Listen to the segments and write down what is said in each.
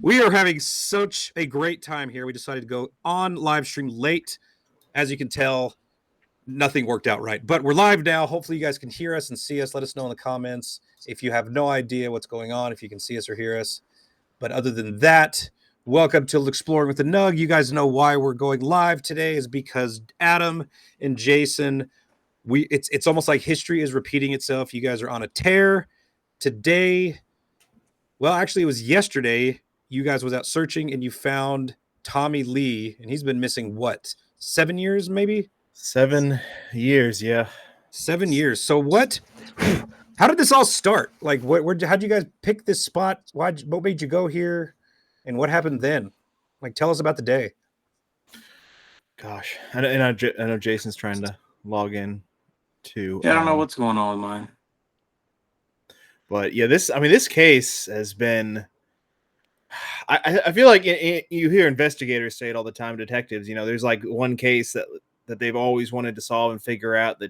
We are having such a great time here. We decided to go on live stream late. As you can tell, nothing worked out right. But we're live now. Hopefully, you guys can hear us and see us. Let us know in the comments if you have no idea what's going on, if you can see us or hear us. But other than that, welcome to Exploring with the Nug. You guys know why we're going live today is because Adam and Jason, it's almost like history is repeating itself. You guys are on a tear today. Well, actually, it was yesterday. You guys was out searching and you found Tommy Lee, and he's been missing what, 7 years, maybe? 7 years, yeah. 7 years. So what? How did this all start? Like, how'd you guys pick this spot? What made you go here, and what happened then? Like, tell us about the day. Gosh, I know Jason's trying to log in too. Yeah, I don't know what's going on with mine. But yeah, this case has been. I feel like you hear investigators say it all the time. Detectives, there's like one case that they've always wanted to solve and figure out.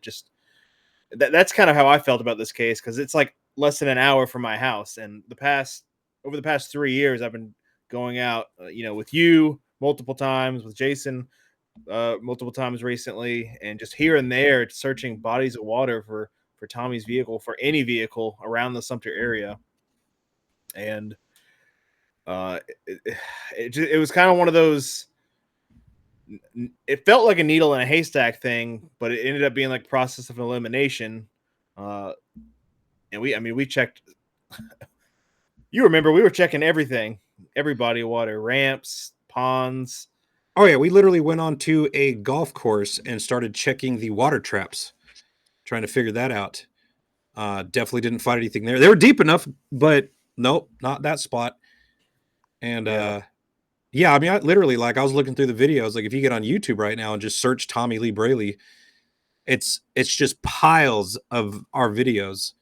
That's kind of how I felt about this case, because it's like less than an hour from my house, and over the past 3 years, I've been going out, with you multiple times, with Jason multiple times recently, and just here and there searching bodies of water for Tommy's vehicle, for any vehicle around the Sumter area. And it was kind of one of those, it felt like a needle in a haystack thing, but it ended up being like process of elimination. And we checked, you remember, we were checking everything, every body of water, ramps, ponds. Oh yeah, we literally went on to a golf course and started checking the water traps, trying to figure that out. Definitely didn't find anything there. They were deep enough, but nope, not that spot. And yeah, I mean, I was looking through the videos. Like, if you get on YouTube right now and just search Tommy Lee Brailey, it's just piles of our videos,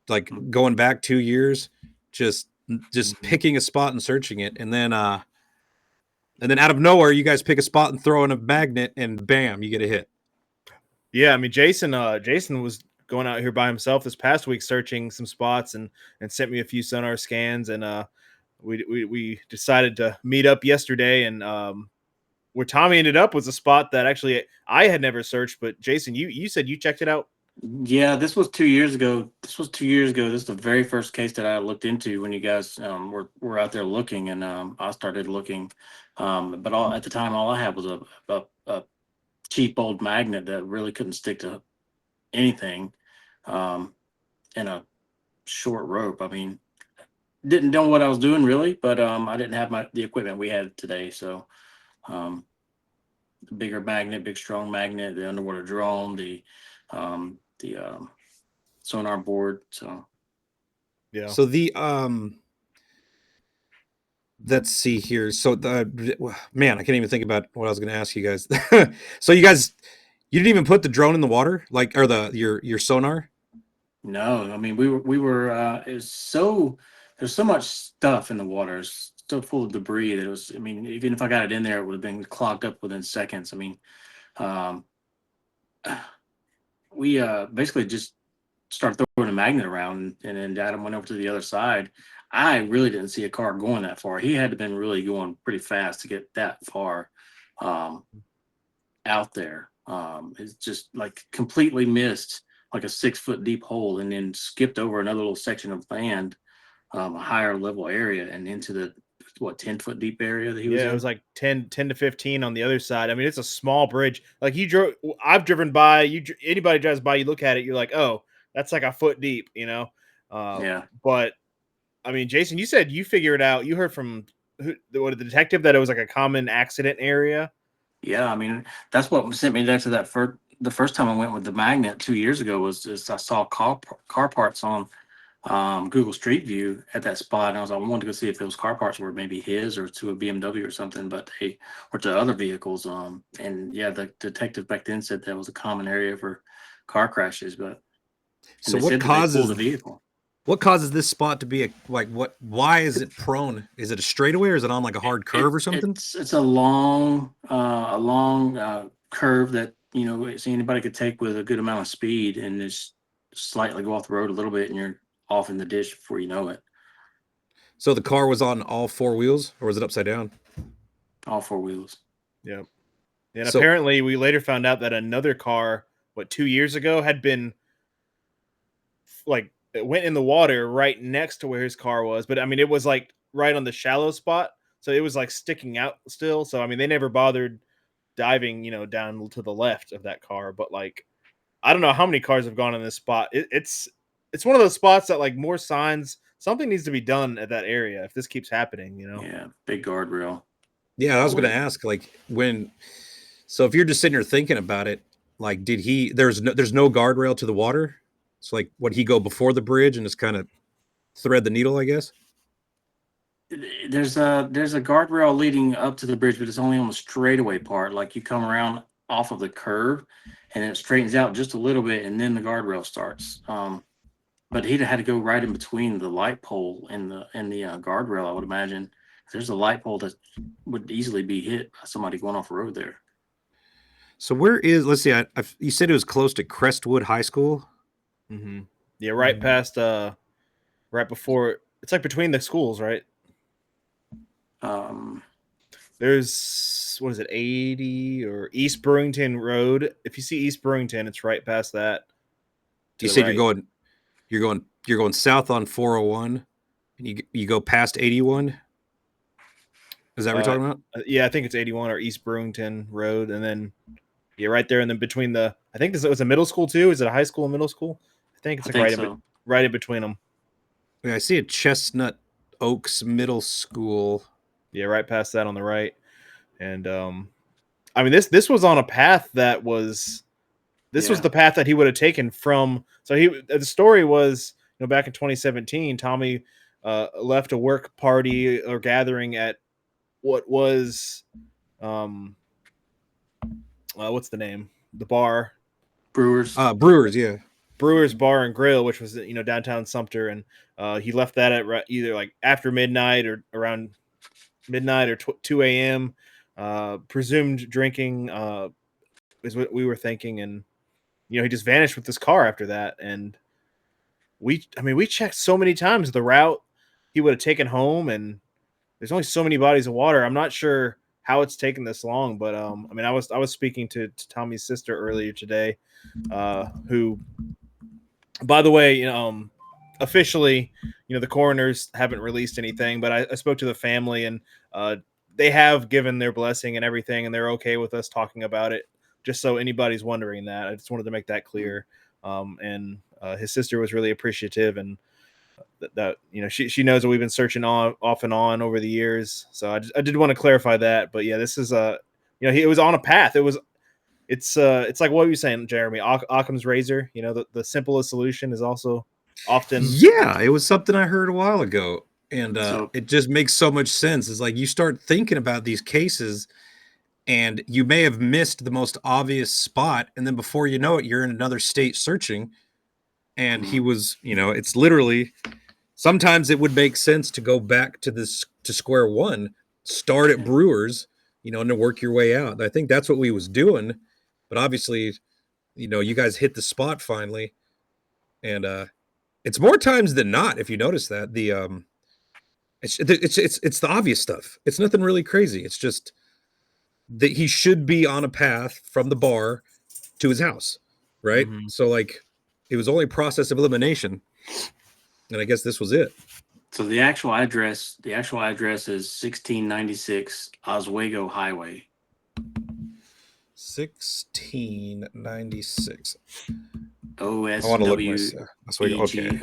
like going back 2 years, just picking a spot and searching it, and then out of nowhere, you guys pick a spot and throw in a magnet, and bam, you get a hit. Yeah, I mean, Jason was going out here by himself this past week searching some spots and sent me a few sonar scans, and we decided to meet up yesterday, and where Tommy ended up was a spot that actually I had never searched, but Jason, you said you checked it out. Yeah, this was 2 years ago. This is the very first case that I looked into when you guys were out there looking, and I started looking. But at the time, all I had was a cheap old magnet that really couldn't stick to anything, and a short rope. I mean, didn't know what I was doing really, but I didn't have the equipment we had today. So the bigger magnet, big strong magnet, the underwater drone, the sonar board. So yeah. So let's see here. So man, I can't even think about what I was going to ask you guys. So you didn't even put the drone in the water, like, or your sonar? No, I mean, we were there's so much stuff in the water. It's so full of debris that it was, I mean, even if I got it in there, it would have been clogged up within seconds. I mean, we basically just started throwing a magnet around, and then Adam went over to the other side. I really didn't see a car going that far. He had to been really going pretty fast to get that far out there. It's just like completely missed like a 6-foot deep hole, and then skipped over another little section of land, a higher level area, and into the 10-foot deep area that he was in. It was like 10 to 15 on the other side. I mean, it's a small bridge. Like, I've driven by, anybody drives by, you look at it, you're like, oh, that's like a foot deep, Yeah. But I mean, Jason, you said you figured out, you heard from the detective that it was like a common accident area. Yeah, I mean, that's what sent me there to that the first time I went with the magnet 2 years ago, was just I saw car parts on Google Street View at that spot, and I wanted to go see if those car parts were maybe his or to a BMW or something, but they were to other vehicles. And yeah, the detective back then said that was a common area for car crashes. But so what causes the vehicle? What causes this spot to be why is it prone? Is it a straightaway, or is it on like a hard curve or something? It's a long curve that, anybody could take with a good amount of speed, and just slightly go off the road a little bit, and you're off in the ditch before you know it. So the car was on all four wheels, or was it upside down? All four wheels. Yep. And So- apparently, we later found out that another car, 2 years ago, had been it went in the water right next to where his car was. But I mean, it was like right on the shallow spot, so it was like sticking out still. So I mean, they never bothered diving, down to the left of that car. But like, I don't know how many cars have gone in this spot. It's one of those spots that like more signs. Something needs to be done at that area if this keeps happening. Yeah, big guardrail. Yeah, I was going to ask, like, so if you're just sitting here thinking about it, like, there's no guardrail to the water? So, like, would he go before the bridge and just kind of thread the needle, I guess? There's a guardrail leading up to the bridge, but it's only on the straightaway part. Like you come around off of the curve, and it straightens out just a little bit, and then the guardrail starts. But he'd have had to go right in between the light pole and the guardrail. I would imagine there's a light pole that would easily be hit by somebody going off the road there. So let's see, you said it was close to Crestwood High School? Mm-hmm. Yeah, right past, right before, it's like between the schools, right? There's, 80 or East Burrington Road. If you see East Burrington, it's right past that. You said you're going south on 401, and you go past 81. Is that what you're talking about? Yeah, I think it's 81 or East Burrington Road, and then right there, and then between I think this was a middle school too. Is it a high school and middle school? I think it's right in between them. Yeah, I see a Chestnut Oaks Middle School. Yeah, right past that on the right. And I mean, this was on a path that was was the path that he would have taken from. So the story was, back in 2017, Tommy left a work party or gathering at what was what's the name? The bar. Brewers. Brewers, yeah. Brewers Bar and Grill, which was downtown Sumter, and he left that at either like after midnight or around midnight or 2 a.m. Presumed drinking is what we were thinking, and he just vanished with this car after that. And we checked so many times the route he would have taken home, and there's only so many bodies of water. I'm not sure how it's taken this long, but I mean, I was speaking to Tommy's sister earlier today, who, by the way, officially, the coroners haven't released anything, but I spoke to the family, and they have given their blessing and everything, and they're okay with us talking about it. Just so anybody's wondering that, I just wanted to make that clear. And his sister was really appreciative, and that she knows that we've been searching off and on over the years. So I did want to clarify that. But yeah, this is it was on a path. It's like what were you saying, Jeremy? Occam's razor. The simplest solution is also often. Yeah, it was something I heard a while ago, and it just makes so much sense. It's like you start thinking about these cases, and you may have missed the most obvious spot, and then before you know it, you're in another state searching. And he was, it's literally, sometimes it would make sense to go back to square one, start at Brewers, and then work your way out. And I think that's what we was doing. But obviously, you guys hit the spot finally. And it's more times than not, if you notice that, it's the obvious stuff. It's nothing really crazy. It's just that he should be on a path from the bar to his house, right? Mm-hmm. So like, it was only process of elimination, and I guess this was it. So the actual address is 1696 Oswego Highway. 1696. Oswego. Okay.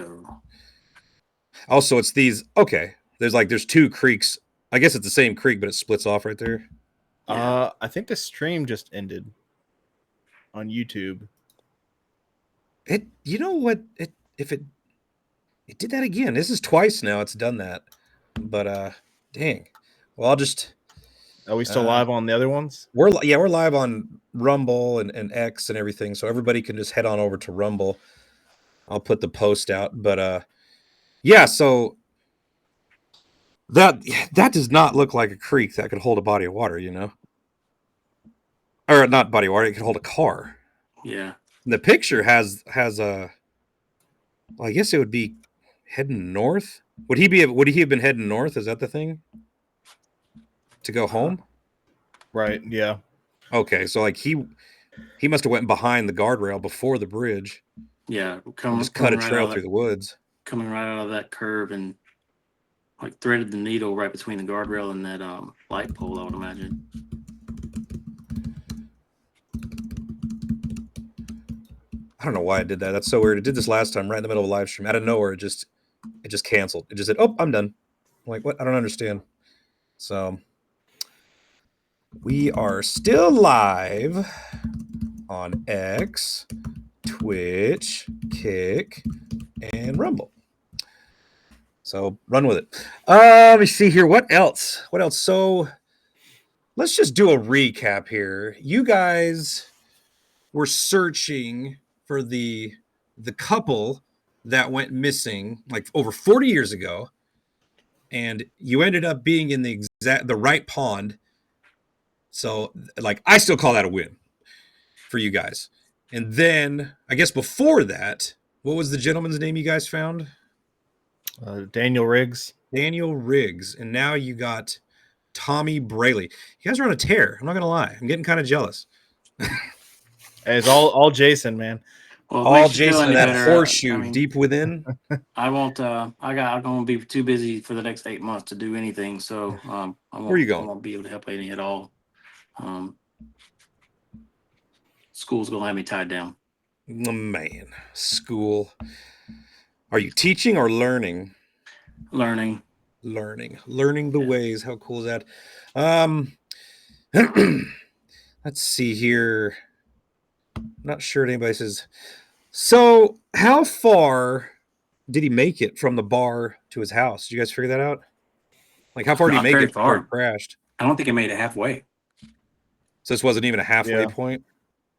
Also, it's these. Okay, there's two creeks. I guess it's the same creek, but it splits off right there. I think the stream just ended on YouTube. It did that again. This is twice now it's done that. But dang. Well, I'll just. Are we still live on the other ones? We're live on Rumble and X and everything, so everybody can just head on over to Rumble. I'll put the post out, but yeah. So that does not look like a creek that could hold a body of water, or not body of water. It could hold a car. Yeah. And the picture has a. Well, I guess it would be heading north. Would he have been heading north? Is that the thing? To go home? Right. Yeah. Okay, so like he must have went behind the guardrail before the bridge Yeah, and just cut a trail through the woods. coming right out of that curve and like threaded the needle right between the guardrail and that light pole, I would imagine. I don't know why I did that. That's so weird. I did this last time right in the middle of a live stream. Out of nowhere, it just canceled. It just said, "Oh, I'm done." I'm like, what? I don't understand. So we are still live on X, Twitch, Kick, and Rumble. So run with it. Let me see here. What else? What else? So let's just do a recap here. You guys were searching for the couple that went missing like over 40 years ago, and you ended up being in the right pond. So like I still call that a win for you guys. And then I guess before that, what was the gentleman's name you guys found? Daniel Riggs. Daniel Riggs. And now you got Tommy Brailey. You guys are on a tear. I'm not gonna lie. I'm getting kind of jealous. It's all Jason, man. Well, All Jason and that horseshoe deep within. I won't. I'm gonna be too busy for the next 8 months to do anything. So Where you going? I won't be able to help any at all. School's gonna have me tied down. Oh, man, school. Are you teaching or learning? Learning The ways. How cool is that? Let's see here. I'm not sure what anybody says. So, how far did he make it from the bar to his house? Did you guys figure that out? Like, how far did he make it before it crashed? I don't think it made it halfway. So this wasn't even a halfway point?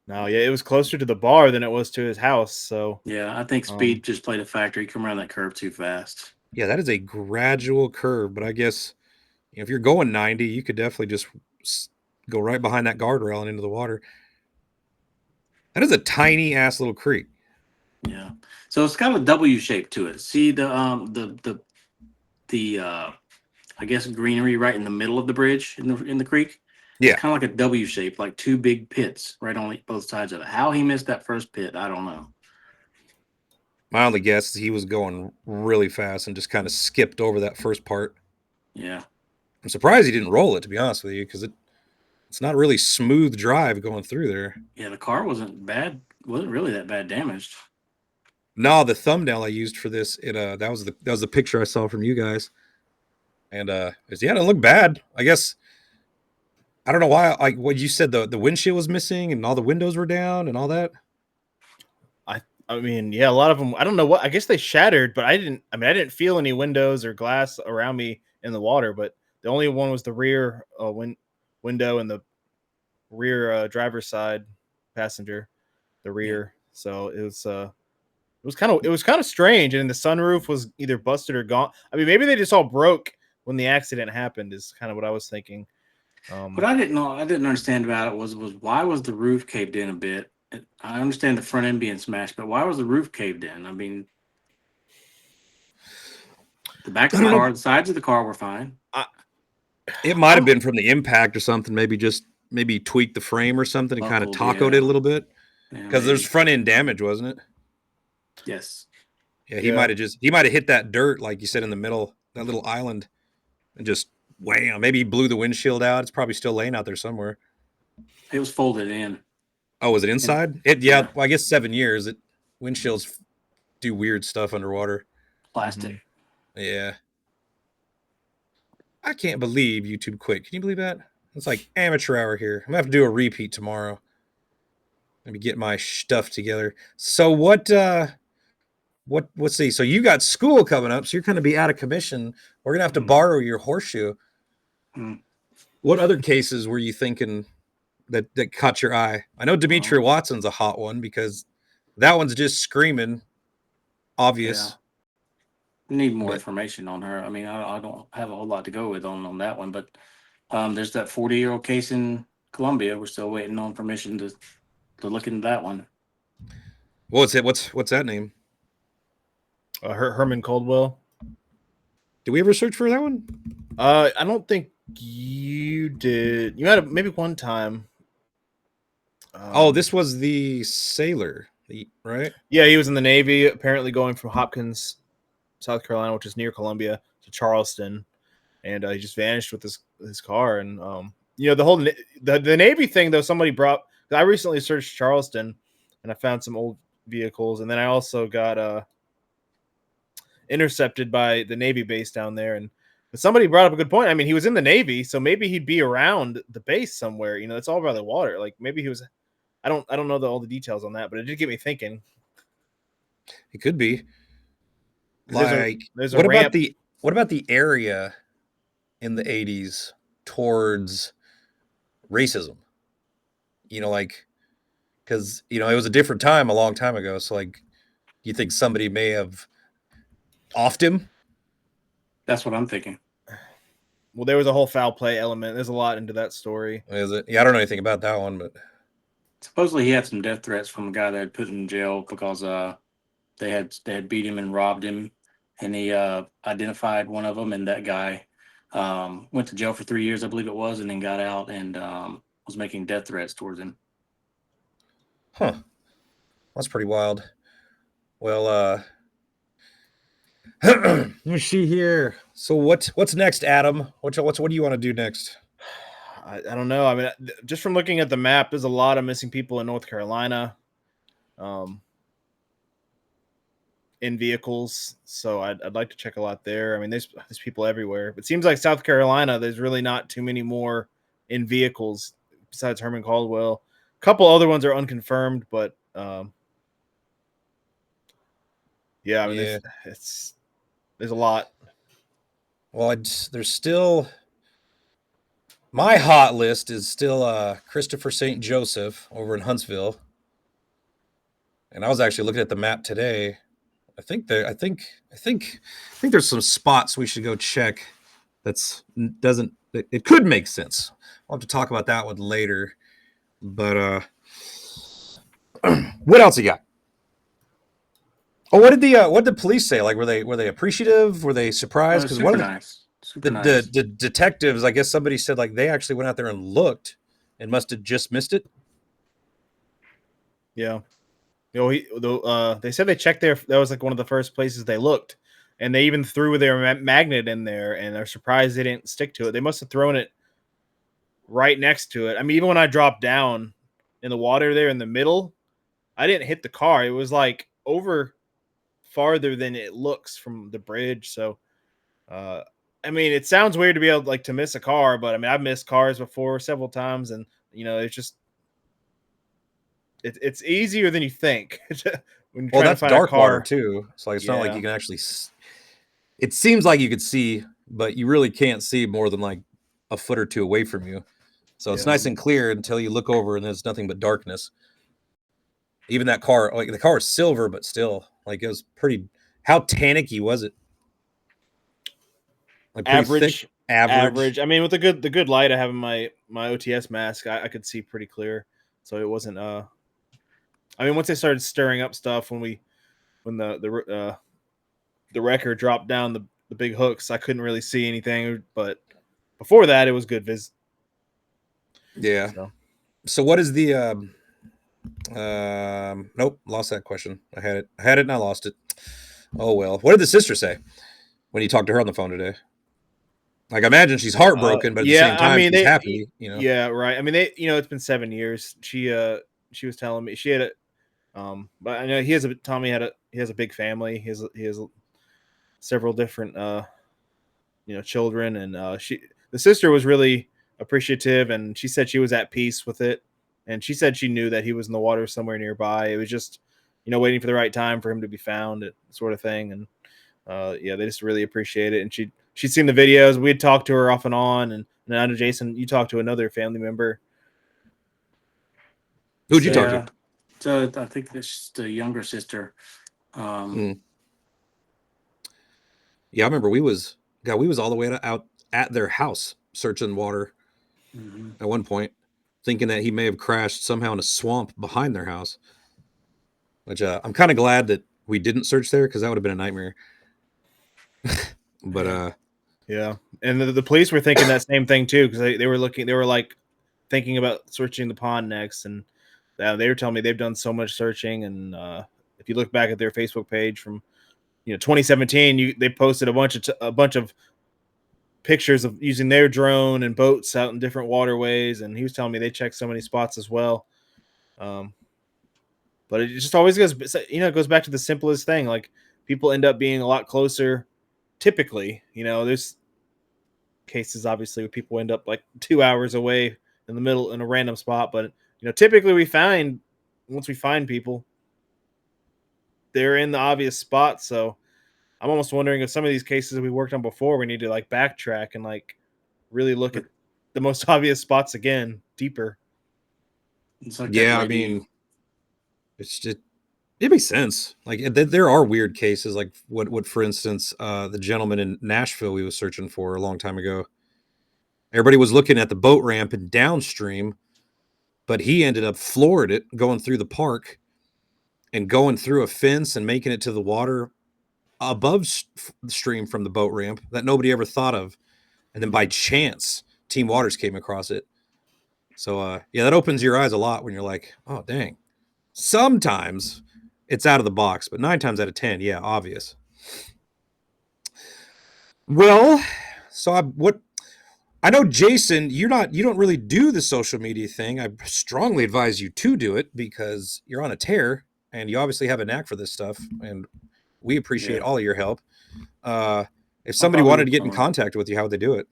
No, yeah, it was closer to the bar than it was to his house. So yeah, I think speed just played a factor. He come around that curve too fast. Yeah, that is a gradual curve, but I guess if you're going 90, you could definitely just go right behind that guardrail and into the water. That is a tiny ass little creek. Yeah, so it's got a W shape to it. See the I guess greenery right in the middle of the bridge in the creek. Yeah, It's kind of like a W shape, like two big pits right on both sides of it. How he missed that first pit, I don't know. my only guess is he was going really fast and just kind of skipped over that first part. Yeah, I'm surprised he didn't roll it, to be honest with you, because it's not really smooth drive going through there. yeah, the car wasn't really that bad damaged. No, the thumbnail I used for this, that was the picture I saw from you guys, and it didn't look bad. I guess I don't know why. Like what you said, the windshield was missing and all the windows were down and all that. I mean, yeah, a lot of them. I don't know what. I guess they shattered, but I didn't feel any windows or glass around me in the water. But the only one was the rear window and the rear driver's side passenger, the rear. So it was kind of strange. And the sunroof was either busted or gone. I mean, maybe they just all broke when the accident happened. Is kind of what I was thinking. What I didn't understand about it was why was the roof caved in a bit? I understand the front end being smashed, but why was the roof caved in? I mean, the back of the car, the sides of the car were fine. It might have been from the impact or something. Maybe tweak the frame or something and kind of tacoed it a little bit because there's front end damage, wasn't it? Yes. Yeah, he might have hit that dirt like you said in the middle, that little island, and just wham. Maybe he blew the windshield out. It's probably still laying out there somewhere. It was folded in. Oh, was it inside? Yeah. Well, I guess 7 years. Windshields do weird stuff underwater. Plastic. Mm-hmm. Yeah. I can't believe YouTube quit. Can you believe that? It's like amateur hour here. I'm gonna have to do a repeat tomorrow. Maybe get my stuff together. So let's see. So you got school coming up, so you're gonna be out of commission. We're gonna have to borrow your horseshoe. What other cases were you thinking that caught your eye? I know Demetria Watson's a hot one because that one's just screaming obvious. Yeah. Need more information on her. I mean, I don't have a whole lot to go with on that one, but there's that 40-year-old case in Columbia. We're still waiting on permission to look into that one. What's that name? Herman Caldwell. Did we ever search for that one? I don't think you did. You might have maybe one time. Oh, this was the sailor, right? Yeah, he was in the Navy, apparently going from Hopkins, South Carolina, which is near Columbia, to Charleston, and he just vanished with his car. And the whole the Navy thing, though, somebody brought. I recently searched Charleston, and I found some old vehicles, and then I also got intercepted by the Navy base down there. And somebody brought up a good point. I mean, he was in the Navy, so maybe he'd be around the base somewhere. It's all by the water. Like maybe he was. I don't know all the details on that, but it did get me thinking. It could be. Like, there's a what ramp. about the area in the 80s towards racism? Because it was a different time a long time ago. So you think somebody may have offed him? That's what I'm thinking. Well, there was a whole foul play element. There's a lot into that story. Is it? Yeah, I don't know anything about that one, but supposedly he had some death threats from a guy that had put him in jail because they had beat him and robbed him, and he identified one of them, and that guy went to jail for 3 years, I believe it was, and then got out and was making death threats towards him. Huh. That's pretty wild. Well, let me see here. So what's next, Adam? What do you want to do next? I don't know. I mean, just from looking at the map, there's a lot of missing people in North Carolina, in vehicles. So I'd like to check a lot there. I mean, there's people everywhere. But it seems like South Carolina, there's really not too many more in vehicles besides Herman Caldwell. A couple other ones are unconfirmed, but yeah, I mean, Yeah. there's a lot. Well, there's still my hot list is still Christopher St. Joseph over in Huntsville. And I was actually looking at the map today. I think there's some spots we should go check. It could make sense. I'll have to talk about that one later. But what else you got? Oh, what did the police say? Like, were they appreciative? Were they surprised? Because one of the detectives, I guess somebody said like they actually went out there and looked and must have just missed it. Yeah. They said they checked there. That was like one of the first places they looked, and they even threw their magnet in there, and they're surprised they didn't stick to it. They must have thrown it right next to it. I mean, even when I dropped down in the water there in the middle, I didn't hit the car. It was like over farther than it looks from the bridge. So, I mean, it sounds weird to be able to miss a car, but I mean, I've missed cars before several times, and it's just. It's easier than you think. When you're that's dark water too, so it's not like you can actually. It seems like you could see, but you really can't see more than like a foot or two away from you. So it's nice and clear until you look over and there's nothing but darkness. Even that car, like the car is silver, but still, like it was pretty. How tannicky was it? Like average. Thick? Average. I mean, with the good light I have in my OTS mask, I could see pretty clear. So it wasn't. I mean, once they started stirring up stuff when the wrecker dropped down the big hooks, I couldn't really see anything. But before that, it was good viz. Yeah. So what is the? Nope, lost that question. I had it and I lost it. Oh well. What did the sister say when you talked to her on the phone today? Like, I imagine she's heartbroken, but at the same time, she's happy. Yeah, right. I mean, it's been 7 years. She was telling me she had a. But I know Tommy has a big family. He has several different children, and the sister was really appreciative, and she said she was at peace with it, and she said she knew that he was in the water somewhere nearby. It was just waiting for the right time for him to be found, sort of thing. And they just really appreciate it. And she'd seen the videos. We had talked to her off and on, and I know Jason, you talked to another family member. Who'd you talk to? So I think this the younger sister. Yeah, I remember we was all the way out at their house searching water at one point, thinking that he may have crashed somehow in a swamp behind their house. Which I'm kind of glad that we didn't search there because that would have been a nightmare. But Yeah, and the police were thinking that same thing too, because they were like thinking about searching the pond next, and they were telling me they've done so much searching, and if you look back at their Facebook page from 2017, they posted a bunch of pictures of using their drone and boats out in different waterways, and he was telling me they checked so many spots as well. But it just always it goes back to the simplest thing. Like, people end up being a lot closer. Typically, there's cases obviously where people end up like 2 hours away in the middle in a random spot, but typically once we find people, they're in the obvious spot. So I'm almost wondering if some of these cases that we worked on before, we need to like backtrack and like really look at the most obvious spots again, deeper. It's like Yeah, I mean, it makes sense. Like, there are weird cases, like what for instance, the gentleman in Nashville we was searching for a long time ago. Everybody was looking at the boat ramp and downstream, but he ended up floored it, going through the park and going through a fence and making it to the water above stream from the boat ramp that nobody ever thought of. And then by chance, Team Waters came across it. So, yeah, that opens your eyes a lot when you're like, oh, dang. Sometimes it's out of the box, but 9 times out of 10, yeah, obvious. Well, so I know, Jason, you don't really do the social media thing. I strongly advise you to do it because you're on a tear and you obviously have a knack for this stuff, and we appreciate all of your help. If somebody wanted to get in contact with you, how would they do it?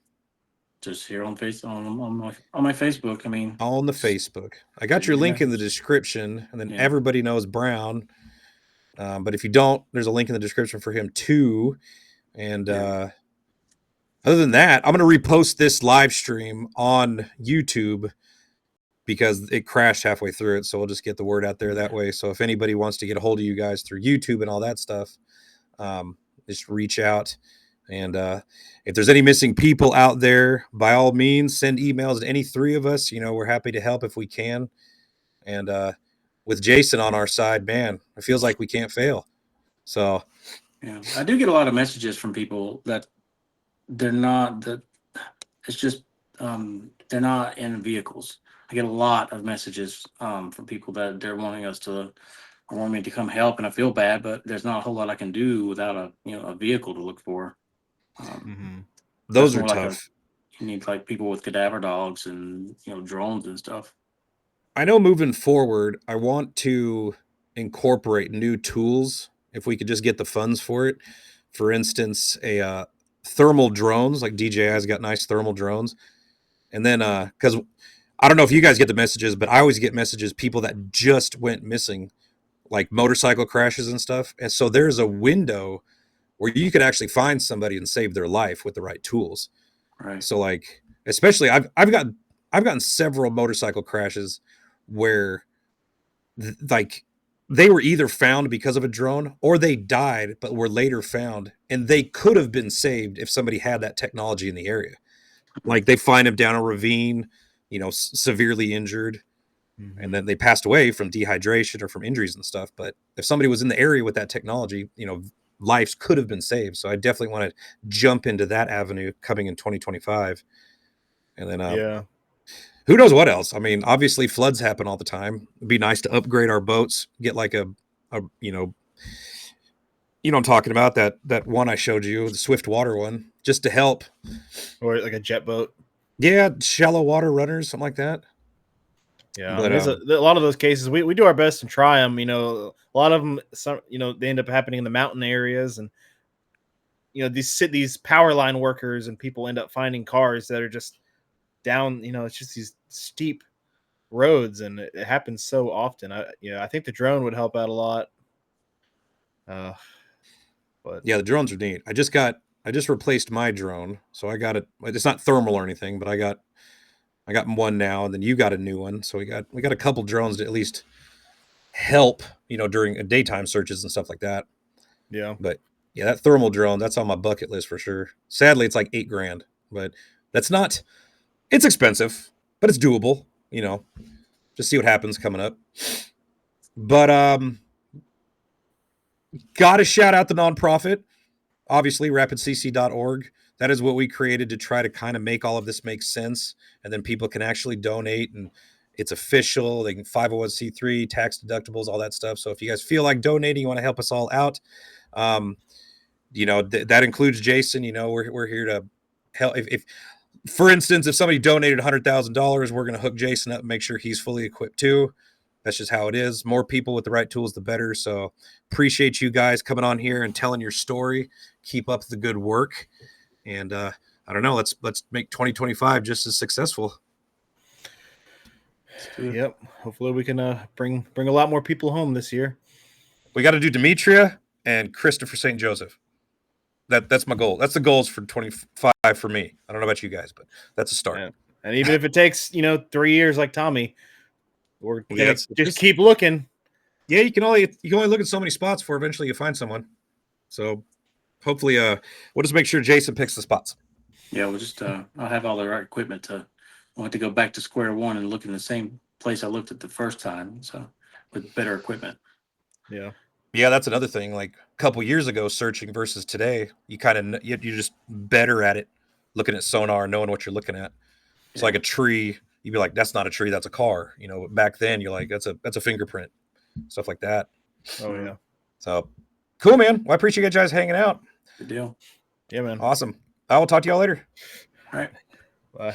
Just here on my Facebook. I mean, on the Facebook. I got your link in the description, and then everybody knows Brown. But if you don't, there's a link in the description for him too. And other than that, I'm going to repost this live stream on YouTube because it crashed halfway through it. So we'll just get the word out there that way. So if anybody wants to get a hold of you guys through YouTube and all that stuff, just reach out. And if there's any missing people out there, by all means, send emails to any 3 of us. We're happy to help if we can. And with Jason on our side, man, it feels like we can't fail. So, yeah, I do get a lot of messages from people that they're not that. It's just they're not in vehicles. I get a lot of messages from people that they're wanting me to come help, and I feel bad, but there's not a whole lot I can do without a vehicle to look for. Those are tough. You need like people with cadaver dogs and drones and stuff. I know moving forward, I want to incorporate new tools if we could just get the funds for it. For instance, a thermal drones, like DJI's got nice thermal drones. And then because I don't know if you guys get the messages, but I always get messages, people that just went missing, like motorcycle crashes and stuff. And so there's a window where you could actually find somebody and save their life with the right tools. Right. So like, especially I've gotten several motorcycle crashes where like they were either found because of a drone or they died but were later found, and they could have been saved if somebody had that technology in the area. Like, they find them down a ravine, severely injured, and then they passed away from dehydration or from injuries and stuff. But if somebody was in the area with that technology, lives could have been saved. So I definitely want to jump into that avenue coming in 2025. And then who knows what else? I mean, obviously floods happen all the time. It'd be nice to upgrade our boats, get like a I'm talking about, that one I showed you, the swift water one, just to help. Or like a jet boat. Yeah, shallow water runners, something like that. Yeah, but there's a lot of those cases. We do our best to try them. A lot of them, they end up happening in the mountain areas, and these power line workers and people end up finding cars that are just down. It's just these steep roads, and it happens so often. I think the drone would help out a lot. But yeah, the drones are neat. I just replaced my drone, so I got it. It's not thermal or anything, but I got one now, and then you got a new one. So we got a couple drones to at least help, during daytime searches and stuff like that. Yeah. But yeah, that thermal drone, that's on my bucket list for sure. Sadly, it's like $8,000, but it's expensive, but it's doable, just see what happens coming up. But gotta shout out the nonprofit, obviously rapidcc.org. That is what we created to try to kind of make all of this make sense, and then people can actually donate, and it's official. They can 501c3, tax deductibles, all that stuff. So if you guys feel like donating, you want to help us all out, that includes Jason. We're here to help. If for instance, if somebody donated $100,000, we're going to hook Jason up and make sure he's fully equipped too. That's just how it is. More people with the right tools, the better. So appreciate you guys coming on here and telling your story. Keep up the good work. And I don't know, let's make 2025 just as successful. Yep. Hopefully we can bring a lot more people home this year. We got to do Demetria and Christopher St. Joseph. That's my goal. That's the goals for 25 for me. I don't know about you guys, but that's a start. Yeah. And even if it takes 3 years like Tommy, we're gonna just keep looking. Yeah, you can only look at so many spots before eventually you find someone. So hopefully we'll just make sure Jason picks the spots. Yeah, we'll just I'll have all the right equipment to. I'll have to go back to square one and look in the same place I looked at the first time. So with better equipment. Yeah, that's another thing. Like a couple years ago, searching versus today, you kind of you're just better at it, looking at sonar, knowing what you're looking at. It's like a tree. You'd be like, that's not a tree, that's a car. Back then you're like, that's a fingerprint, stuff like that. Oh yeah. So cool, man. Well, I appreciate you guys hanging out. Good deal. Yeah, man. Awesome. I will talk to y'all later. All right. Bye.